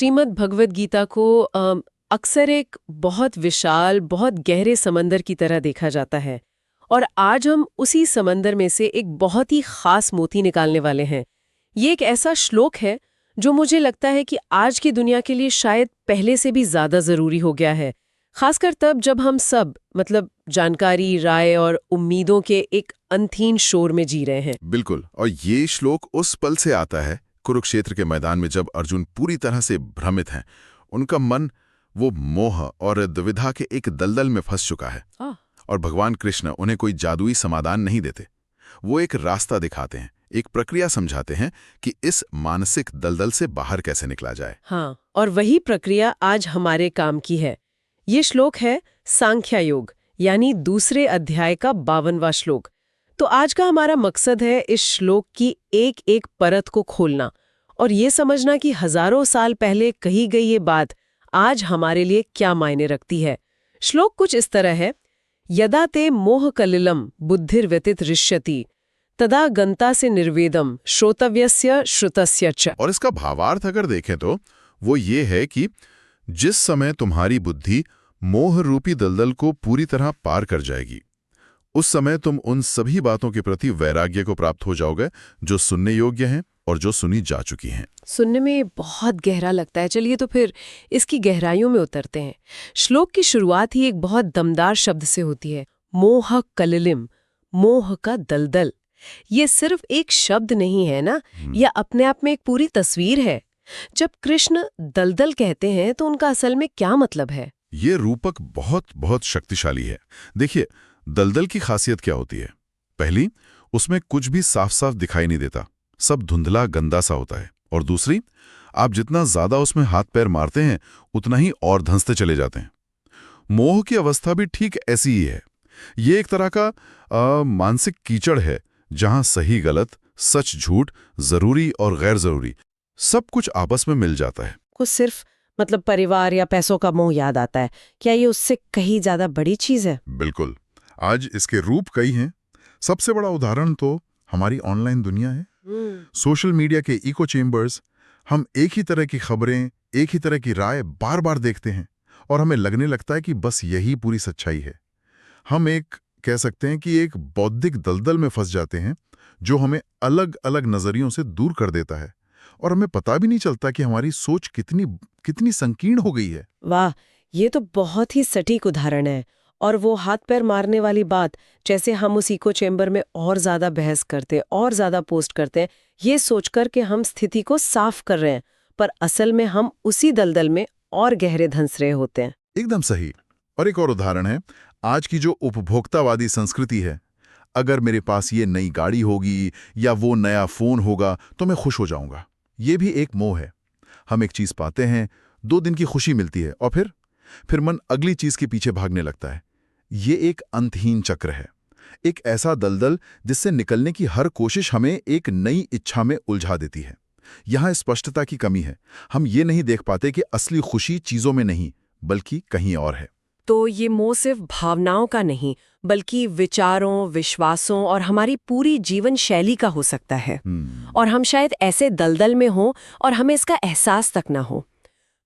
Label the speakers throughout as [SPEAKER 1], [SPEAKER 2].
[SPEAKER 1] श्रीमद् भगवद गीता को अक्सर एक बहुत विशाल, बहुत गहरे समंदर की तरह देखा जाता है। और आज हम उसी समंदर में से एक बहुत ही खास मोती निकालने वाले हैं। ये एक ऐसा श्लोक है जो मुझे लगता है कि आज की दुनिया के लिए शायद पहले से भी ज्यादा जरूरी हो गया है, खासकर तब जब हम सब जानकारी, राय और उम्मीदों के एक अनथीन शोर में जी रहे हैं।
[SPEAKER 2] बिल्कुल, और ये श्लोक उस पल से आता है कुरुक्षेत्र के मैदान में, जब अर्जुन पूरी तरह से भ्रमित हैं। उनका मन वो मोह और दुविधा के एक दलदल में फंस चुका है। और भगवान कृष्ण उन्हें कोई जादुई समाधान नहीं देते। वो एक रास्ता दिखाते हैं, एक प्रक्रिया समझाते हैं कि इस मानसिक दलदल से बाहर कैसे निकला जाए।
[SPEAKER 1] हाँ, और वही प्रक्रिया आज हमारे काम की है। ये श्लोक है सांख्य योग, यानी दूसरे अध्याय का 52वां श्लोक। तो आज का हमारा मकसद है इस श्लोक की एक एक परत को खोलना और ये समझना कि हजारों साल पहले कही गई ये बात आज हमारे लिए क्या मायने रखती है। श्लोक कुछ इस तरह है, यदा ते मोह कलिलम बुद्धिर्व्यतित ऋष्यति तदा गंता से निर्वेदम श्रोतव्यस्य श्रुतस्य च।
[SPEAKER 2] और इसका भावार्थ अगर देखें तो वो ये है कि जिस समय तुम्हारी बुद्धि मोह रूपी दलदल को पूरी तरह पार कर जाएगी, उस समय तुम उन सभी बातों के प्रति वैराग्य को प्राप्त हो जाओगे जो सुनने योग्य हैं और जो सुनी जा चुकी हैं।
[SPEAKER 1] सुनने में बहुत गहरा लगता है। चलिए तो फिर इसकी गहराइयों में उतरते हैं। श्लोक की शुरुआत ही एक बहुत दमदार शब्द से होती है, मोह कलिलिम, मोह का दलदल। ये सिर्फ एक शब्द नहीं है ना, यह अपने आप में एक पूरी तस्वीर है। जब कृष्ण दलदल कहते हैं तो उनका असल में क्या मतलब है?
[SPEAKER 2] ये रूपक बहुत बहुत शक्तिशाली है। देखिए, दलदल की खासियत क्या होती है? पहली, उसमें कुछ भी साफ साफ दिखाई नहीं देता, सब धुंधला गंदा सा होता है। और दूसरी, आप जितना ज्यादा उसमें हाथ पैर मारते हैं उतना ही और धंसते चले जाते हैं। मोह की अवस्था भी ठीक ऐसी ही है। ये एक तरह का मानसिक कीचड़ है जहां सही गलत, सच झूठ, जरूरी और गैर जरूरी सब कुछ आपस में मिल जाता है।
[SPEAKER 1] कुछ सिर्फ परिवार या पैसों का मोह याद आता है। क्या ये उससे कहीं ज्यादा बड़ी चीज है?
[SPEAKER 2] बिल्कुल। आज इसके रूप कई हैं। सबसे बड़ा उदाहरण तो हमारी ऑनलाइन दुनिया है। सोशल मीडिया के इको चेम्बर्स। हम एक ही तरह की खबरें, एक ही तरह की राय बार बार देखते हैं और हमें लगने लगता है कि बस यही पूरी सच्चाई है। हम कह सकते हैं कि एक बौद्धिक दलदल में फंस जाते हैं जो हमें अलग अलग नजरियों से दूर कर देता है और हमें पता भी नहीं चलता कि हमारी सोच कितनी संकीर्ण हो गई है।
[SPEAKER 1] वाह, ये तो बहुत ही सटीक उदाहरण है। और वो हाथ पैर मारने वाली बात, जैसे हम उस इको चेम्बर में और ज्यादा बहस करते, और ज्यादा पोस्ट करते हैं, ये सोचकर कि हम स्थिति को साफ कर रहे हैं, पर असल में हम उसी दलदल में और गहरे धंस रहे होते हैं।
[SPEAKER 2] एकदम सही। और एक और उदाहरण है आज की जो उपभोक्तावादी संस्कृति है। अगर मेरे पास ये नई गाड़ी होगी या वो नया फोन होगा तो मैं खुश हो जाऊंगा। ये भी एक मोह है। हम एक चीज पाते हैं, 2 दिन की खुशी मिलती है और फिर मन अगली चीज के पीछे भागने लगता है। ये एक अंतहीन चक्र है, एक ऐसा दलदल जिससे निकलने की हर कोशिश हमें एक नई इच्छा में उलझा देती है। यहां स्पष्टता की कमी है। हम ये नहीं देख पाते कि असली खुशी चीजों में नहीं बल्कि कहीं और है।
[SPEAKER 1] तो ये मोह सिर्फ भावनाओं का नहीं, बल्कि विचारों, विश्वासों और हमारी पूरी जीवन शैली का हो सकता है। और हम शायद ऐसे दलदल में हों और हमें इसका एहसास तक ना हो।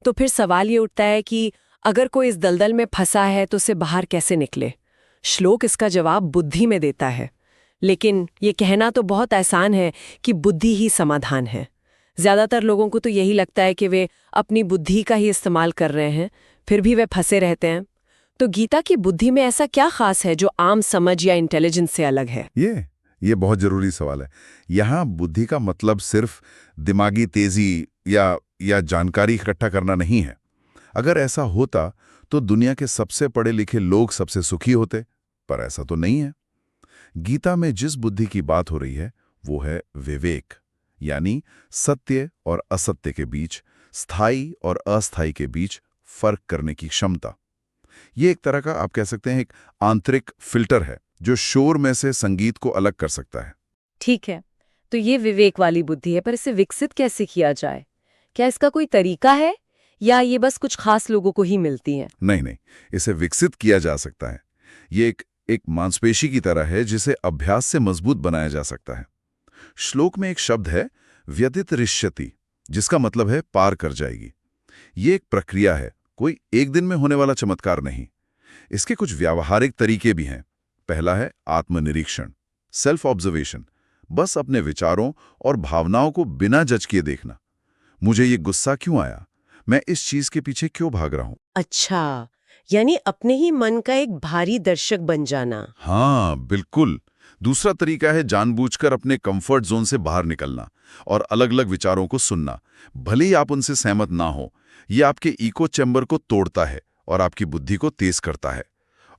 [SPEAKER 1] तो फिर सवाल ये उठता है कि अगर कोई इस दलदल में फंसा है तो उसे बाहर कैसे निकले? श्लोक इसका जवाब बुद्धि में देता है। लेकिन ये कहना तो बहुत आसान है कि बुद्धि ही समाधान है। ज्यादातर लोगों को तो यही लगता है कि वे अपनी बुद्धि का ही इस्तेमाल कर रहे हैं, फिर भी वे फंसे रहते हैं। तो गीता की बुद्धि में ऐसा क्या खास है जो आम समझ या इंटेलिजेंस से अलग है?
[SPEAKER 2] ये बहुत जरूरी सवाल है। यहाँ बुद्धि का मतलब सिर्फ दिमागी तेजी या जानकारी इकट्ठा करना नहीं है। अगर ऐसा होता तो दुनिया के सबसे पढ़े लिखे लोग सबसे सुखी होते, पर ऐसा तो नहीं है। गीता में जिस बुद्धि की बात हो रही है वो है विवेक, यानी सत्य और असत्य के बीच, स्थायी और अस्थायी के बीच फर्क करने की क्षमता। ये एक तरह का, आप कह सकते हैं, एक आंतरिक फिल्टर है जो शोर में से संगीत को अलग कर सकता है।
[SPEAKER 1] ठीक है, तो ये विवेक वाली बुद्धि है, पर इसे विकसित कैसे किया जाए? क्या इसका कोई तरीका है या ये बस कुछ खास लोगों को ही मिलती है?
[SPEAKER 2] नहीं, इसे विकसित किया जा सकता है। ये एक मांसपेशी की तरह है जिसे अभ्यास से मजबूत बनाया जा सकता है। श्लोक में एक शब्द है व्यतित ऋष्यति, जिसका मतलब है पार कर जाएगी। ये एक प्रक्रिया है, कोई एक दिन में होने वाला चमत्कार नहीं। इसके कुछ व्यावहारिक तरीके भी हैं। पहला है आत्मनिरीक्षण, सेल्फ ऑब्जर्वेशन। बस अपने विचारों और भावनाओं को बिना जज किए देखना। मुझे ये गुस्सा क्यों आया, मैं इस चीज के पीछे क्यों भाग रहा हूं।
[SPEAKER 1] अच्छा, यानी अपने ही मन का एक भारी दर्शक बन जाना।
[SPEAKER 2] हाँ बिल्कुल। दूसरा तरीका है जानबूझकर अपने कंफर्ट जोन से बाहर निकलना और अलग अलग विचारों को सुनना, भले ही आप उनसे सहमत ना हो। ये आपके इको चैम्बर को तोड़ता है और आपकी बुद्धि को तेज करता है।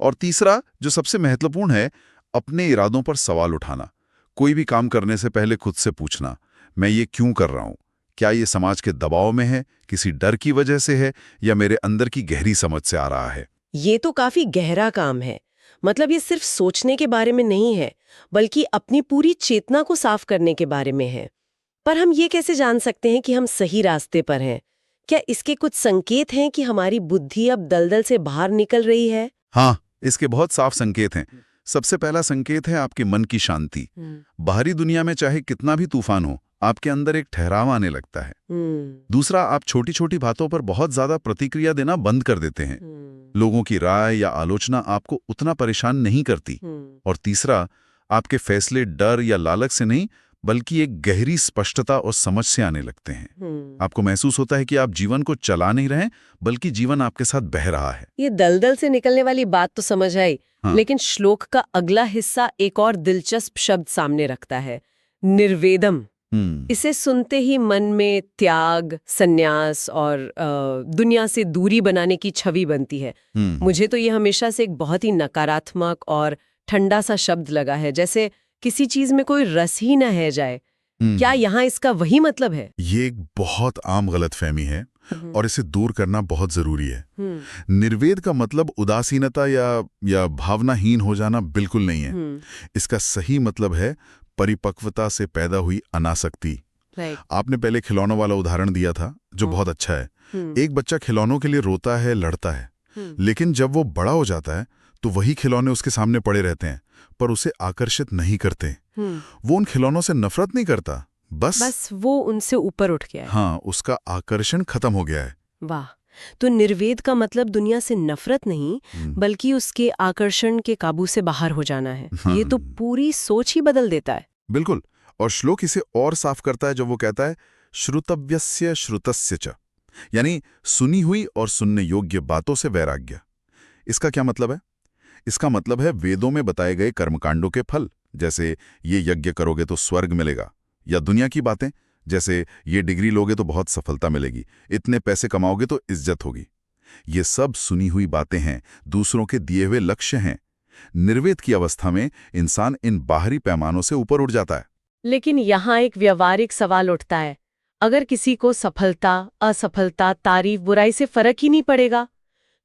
[SPEAKER 2] और तीसरा, जो सबसे महत्वपूर्ण है, अपने इरादों पर सवाल उठाना। कोई भी काम करने से पहले खुद से पूछना, मैं ये क्यों कर रहा हूं? क्या ये समाज के दबाव में है, किसी डर की वजह से है, या मेरे अंदर की गहरी समझ से आ रहा है?
[SPEAKER 1] ये तो काफी गहरा काम है। मतलब ये सिर्फ सोचने के बारे में नहीं है, बल्कि अपनी पूरी चेतना को साफ करने के बारे में है। पर हम ये कैसे जान सकते हैं कि हम सही रास्ते पर हैं? क्या इसके कुछ संकेत हैं कि हमारी बुद्धि अब दलदल से बाहर निकल रही है?
[SPEAKER 2] हाँ, इसके बहुत साफ संकेत हैं। सबसे पहला संकेत है आपके मन की शांति। बाहरी दुनिया में चाहे कितना भी तूफान हो, आपके अंदर एक ठहराव आने लगता है। दूसरा, आप छोटी छोटी बातों पर बहुत ज्यादा प्रतिक्रिया देना बंद कर देते हैं। लोगों की राय या आलोचना आपको उतना परेशान नहीं करती। और तीसरा, आपके फैसले डर या लालच से नहीं, बल्कि एक गहरी स्पष्टता और समझ से आने लगते हैं। आपको महसूस होता है कि आप जीवन को चला नहीं रहे, बल्कि जीवन आपके साथ बह रहा है।
[SPEAKER 1] ये दलदल से निकलने वाली बात तो समझ आई।
[SPEAKER 2] हाँ।
[SPEAKER 1] लेकिन श्लोक का अगला हिस्सा एक और दिलचस्प शब्द सामने रखता है, निर्वेदम। इसे सुनते ही मन में त्याग, संन्यास और दुनिया से दूरी बनाने की छवि बनती है। मुझे तो ये हमेशा से एक बहुत ही नकारात्मक और ठंडा सा शब्द लगा है, जैसे किसी चीज में कोई रस ही न है जाए। क्या यहाँ इसका वही मतलब है?
[SPEAKER 2] ये एक बहुत आम गलतफहमी है और इसे दूर करना बहुत जरूरी है। निर्वेद का मतलब उदासीनता या भावनाहीन हो जाना बिल्कुल नहीं है। इसका सही मतलब है परिपक्वता से पैदा हुई अनासक्ति। आपने पहले खिलौनों वाला उदाहरण दिया था, जो बहुत अच्छा है। एक बच्चा खिलौनों के लिए रोता है, लड़ता है, लेकिन जब वो बड़ा हो जाता है तो वही खिलौने उसके सामने पड़े रहते हैं, पर उसे आकर्षित नहीं करते। वो उन खिलौनों से नफरत नहीं करता, बस
[SPEAKER 1] वो उनसे ऊपर उठ गया है।
[SPEAKER 2] हाँ, उसका आकर्षण खत्म हो गया है।
[SPEAKER 1] वाह, तो निर्वेद का मतलब दुनिया से नफरत नहीं, बल्कि उसके आकर्षण के काबू से बाहर हो जाना है। ये तो पूरी सोच ही बदल देता है।
[SPEAKER 2] बिल्कुल। और श्लोक इसे और साफ करता है जब वो कहता है श्रुतव्यस्य श्रुतस्य च, यानी सुनी हुई और सुनने योग्य बातों से वैराग्य। इसका क्या मतलब है? इसका मतलब है वेदों में बताए गए कर्मकांडों के फल, जैसे ये यज्ञ करोगे तो स्वर्ग मिलेगा, या दुनिया की बातें, जैसे ये डिग्री लोगे तो बहुत सफलता मिलेगी, इतने पैसे कमाओगे तो इज्जत होगी। ये सब सुनी हुई बातें हैं, दूसरों के दिए हुए लक्ष्य हैं। निर्वेद की अवस्था में इंसान इन बाहरी पैमानों से ऊपर उठ जाता है।
[SPEAKER 1] लेकिन यहाँ एक व्यावहारिक सवाल उठता है, अगर किसी को सफलता, असफलता, तारीफ, बुराई से फर्क ही नहीं पड़ेगा,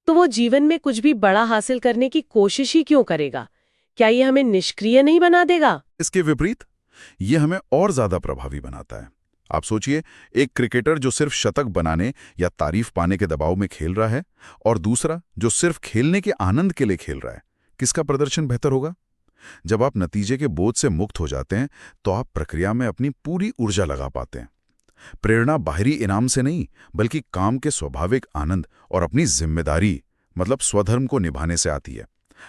[SPEAKER 1] तो वो जीवन में कुछ भी बड़ा हासिल करने की कोशिश ही क्यों करेगा? क्या ये हमें निष्क्रिय नहीं बना देगा?
[SPEAKER 2] इसके विपरीत, ये हमें और ज्यादा प्रभावी बनाता है। आप सोचिए, एक क्रिकेटर जो सिर्फ शतक बनाने या तारीफ पाने के दबाव में खेल रहा है, और दूसरा जो सिर्फ खेलने के आनंद के लिए खेल रहा है, किसका प्रदर्शन बेहतर होगा? जब आप नतीजे के बोझ से मुक्त हो जाते हैं, तो आप प्रक्रिया में अपनी पूरी ऊर्जा लगा पाते हैं। प्रेरणा बाहरी इनाम से नहीं, बल्कि काम के स्वाभाविक आनंद और अपनी जिम्मेदारी, मतलब स्वधर्म को निभाने से आती है।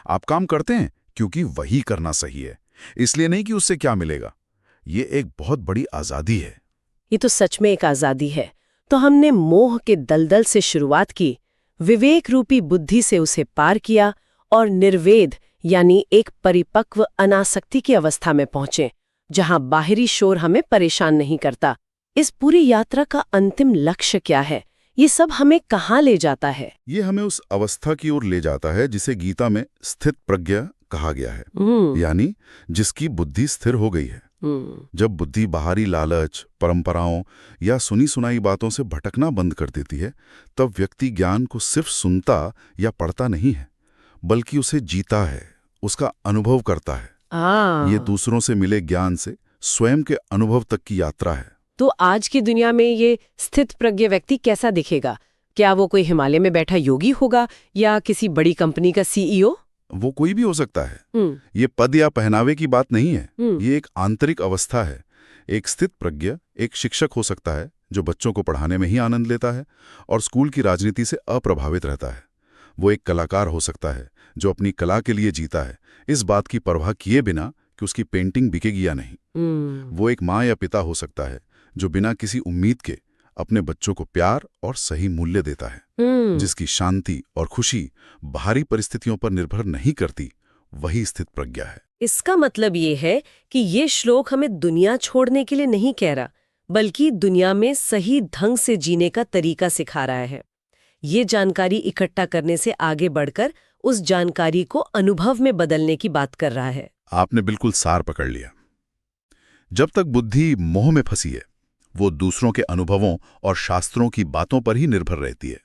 [SPEAKER 2] आप काम करते हैं क्योंकि वही करना सही है, इसलिए नहीं कि उससे क्या मिलेगा। ये एक बहुत बड़ी आज़ादी है।
[SPEAKER 1] ये तो सच में एक आज़ादी है। तो हमने मोह के दलदल से शुरुआत की, विवेक रूपी बुद्धि से उसे पार किया, और निर्वेद यानी एक परिपक्व अनासक्ति की अवस्था में पहुंचे, जहां बाहरी शोर हमें परेशान नहीं करता। इस पूरी यात्रा का अंतिम लक्ष्य क्या है? ये सब हमें कहाँ ले जाता है?
[SPEAKER 2] ये हमें उस अवस्था की ओर ले जाता है जिसे गीता में स्थित प्रज्ञा कहा गया है, यानी जिसकी बुद्धि स्थिर हो गई है। जब बुद्धि बाहरी लालच, परंपराओं या सुनी सुनाई बातों से भटकना बंद कर देती है, तब व्यक्ति ज्ञान को सिर्फ सुनता या पढ़ता नहीं है, बल्कि उसे जीता है, उसका अनुभव करता है। ये दूसरों से मिले ज्ञान से स्वयं के अनुभव तक की यात्रा है।
[SPEAKER 1] तो आज की दुनिया में ये स्थित प्रज्ञ व्यक्ति कैसा दिखेगा? क्या वो कोई हिमालय में बैठा योगी होगा या किसी बड़ी कंपनी का सीईओ?
[SPEAKER 2] वो कोई भी हो सकता है। ये पद या पहनावे की बात नहीं है, ये एक आंतरिक अवस्था है। एक स्थित प्रज्ञ एक शिक्षक हो सकता है, जो बच्चों को पढ़ाने में ही आनंद लेता है और स्कूल की राजनीति से अप्रभावित रहता है। वो एक कलाकार हो सकता है जो अपनी कला के लिए जीता है, इस बात की परवाह किए बिना कि उसकी पेंटिंग बिकेगी या नहीं। वो एक माँ या पिता हो सकता है जो बिना किसी उम्मीद के अपने बच्चों को प्यार और सही मूल्य देता है, जिसकी शांति और खुशी बाहरी परिस्थितियों पर निर्भर नहीं करती। वही स्थित प्रज्ञा है।
[SPEAKER 1] इसका मतलब ये है कि ये श्लोक हमें दुनिया छोड़ने के लिए नहीं कह रहा, बल्कि दुनिया में सही ढंग से जीने का तरीका सिखा रहा है। ये जानकारी इकट्ठा करने से आगे बढ़कर उस जानकारी को अनुभव में बदलने की बात कर रहा है।
[SPEAKER 2] आपने बिल्कुल सार पकड़ लिया। जब तक बुद्धि मोह में फंसी है, वो दूसरों के अनुभवों और शास्त्रों की बातों पर ही निर्भर रहती है।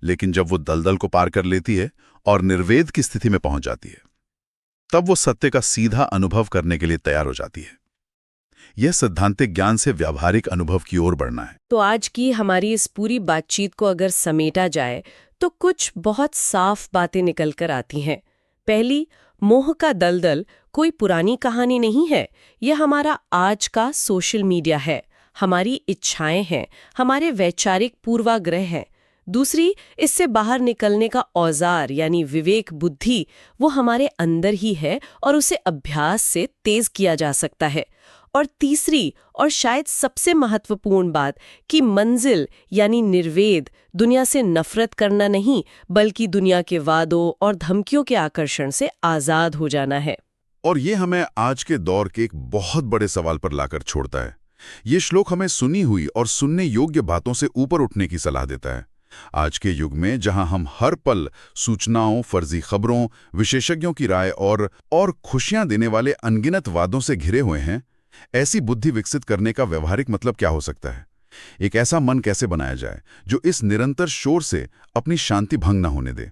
[SPEAKER 2] लेकिन जब वो दलदल को पार कर लेती है और निर्वेद की स्थिति में पहुंच जाती है, तब वो सत्य का सीधा अनुभव करने के लिए तैयार हो जाती है। यह सैद्धांतिक ज्ञान से व्यावहारिक अनुभव की ओर बढ़ना है।
[SPEAKER 1] तो आज की हमारी इस पूरी बातचीत को अगर समेटा जाए तो कुछ बहुत साफ बातें निकल कर आती हैं। पहली, मोह का दलदल कोई पुरानी कहानी नहीं है। यह हमारा आज का सोशल मीडिया है, हमारी इच्छाएं हैं, हमारे वैचारिक पूर्वाग्रह हैं। दूसरी, इससे बाहर निकलने का औजार यानी विवेक बुद्धि वो हमारे अंदर ही है और उसे अभ्यास से तेज किया जा सकता है। और तीसरी और शायद सबसे महत्वपूर्ण बात कि मंजिल यानी निर्वेद दुनिया से नफरत करना नहीं, बल्कि दुनिया के वादों और धमकियों के आकर्षण से आजाद हो जाना है।
[SPEAKER 2] और ये हमें आज के दौर के एक बहुत बड़े सवाल पर लाकर छोड़ता है। ये श्लोक हमें सुनी हुई और सुनने योग्य बातों से ऊपर उठने की सलाह देता है। आज के युग में जहां हम हर पल सूचनाओं, फर्जी खबरों, विशेषज्ञों की राय और खुशियां देने वाले अनगिनत वादों से घिरे हुए हैं, ऐसी बुद्धि विकसित करने का व्यवहारिक मतलब क्या हो सकता है? एक ऐसा मन कैसे बनाया जाए जो इस निरंतर शोर से अपनी शांति भंग न होने दे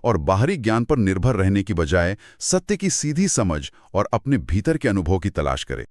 [SPEAKER 2] और बाहरी ज्ञान पर निर्भर रहने की बजाय सत्य की सीधी समझ और अपने भीतर के अनुभव की तलाश करे।